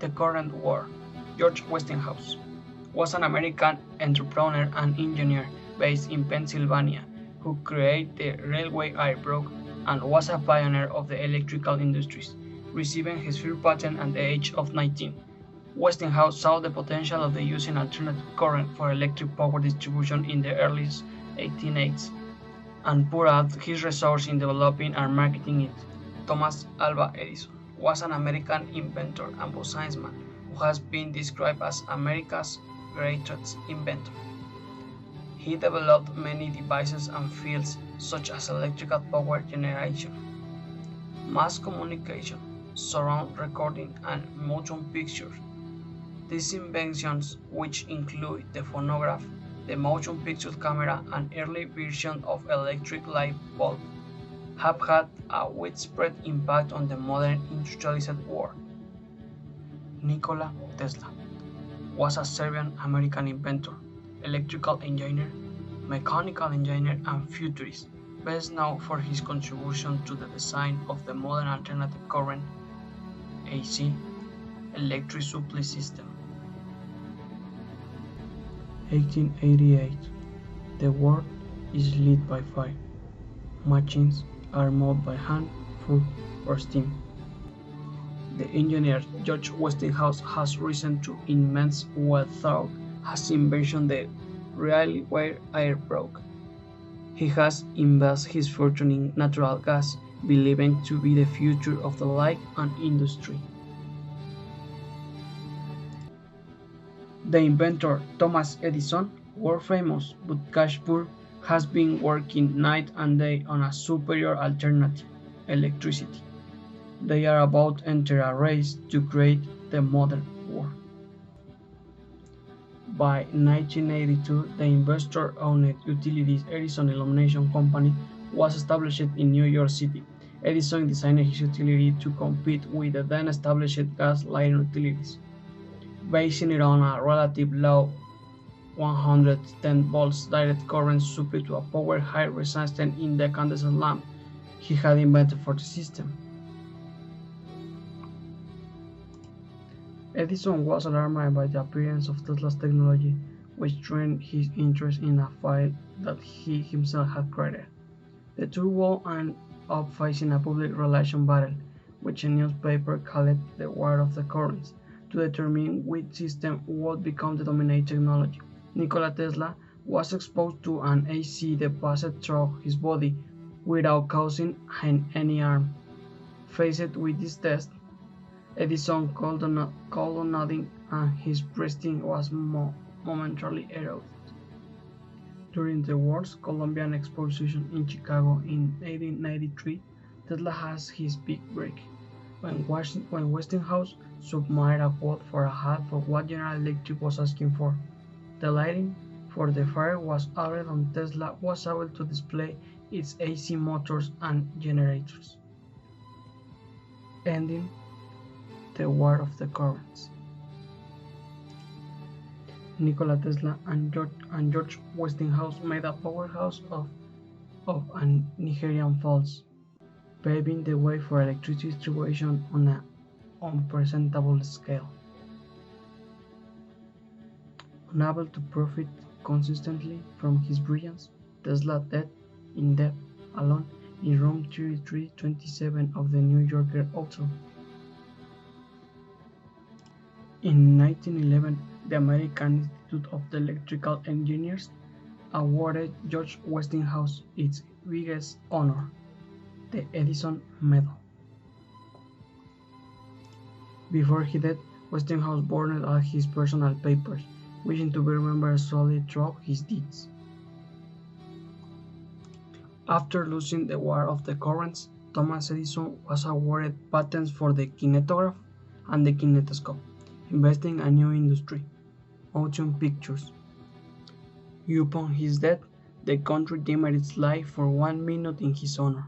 the current war. George Westinghouse was an American entrepreneur and engineer based in Pennsylvania who created the railway air brake and was a pioneer of the electrical industries, receiving his first patent at the age of 19. Westinghouse saw the potential of the using alternative current for electric power distribution in the early 1880s and poured out his resources in developing and marketing it. Thomas Alva Edison was an American inventor and businessman who has been described as America's greatest inventor. He developed many devices and fields such as electrical power generation, mass communication, surround recording, and motion pictures. These inventions, which include the phonograph, the motion picture camera, and early versions of electric light bulb, have had a widespread impact on the modern industrialized world. Nikola Tesla was a Serbian-American inventor, electrical engineer, mechanical engineer, and futurist, best known for his contribution to the design of the modern alternative current (AC) electric supply system. 1888. The world is lit by fire. Machines are moved by hand, foot, or steam. The engineer George Westinghouse has risen to immense wealth through his invention the railway air brake. He has invested his fortune in natural gas, believing to be the future of the light and industry. The inventor Thomas Edison, world famous, but cash poor, has been working night and day on a superior alternative, electricity. They are about to enter a race to create the modern world. By 1982, the investor-owned utilities Edison Illumination Company was established in New York City. Edison designed his utility to compete with the then established gas lighting utilities, basing it on a relatively low 110 volts direct current supply to a power high resistant incandescent lamp he had invented for the system. Edison was alarmed by the appearance of Tesla's technology, which triggered his interest in a field that he himself had created. The two would end up facing a public relations battle, which a newspaper called the War of the Currents, to determine which system would become the dominant technology. Nikola Tesla was exposed to an AC that passed through his body without causing him any harm. Faced with this test, Edison could do nothing and his prestige was momentarily eroded. During the World's Columbian Exposition in Chicago in 1893, Tesla has his big break, when Westinghouse submitted a quote for a hat for what General Electric was asking for. The lighting for the fire was added and Tesla was able to display its AC motors and generators, ending the War of the Currents. Nikola Tesla and George Westinghouse made a powerhouse of Nigerian Falls, paving the way for electricity distribution on an unprecedented scale. Unable to profit consistently from his brilliance, Tesla died in debt alone in room 3327 of the New Yorker auto. In 1911, the American Institute of Electrical Engineers awarded George Westinghouse its biggest honor, the Edison Medal. Before he died, Westinghouse burned all his personal papers, wishing to be remembered solely through his deeds. After losing the War of the Currents, Thomas Edison was awarded patents for the kinetograph and the kinetoscope, investing a new industry, motion pictures. Upon his death, the country deemed its life for 1 minute in his honor.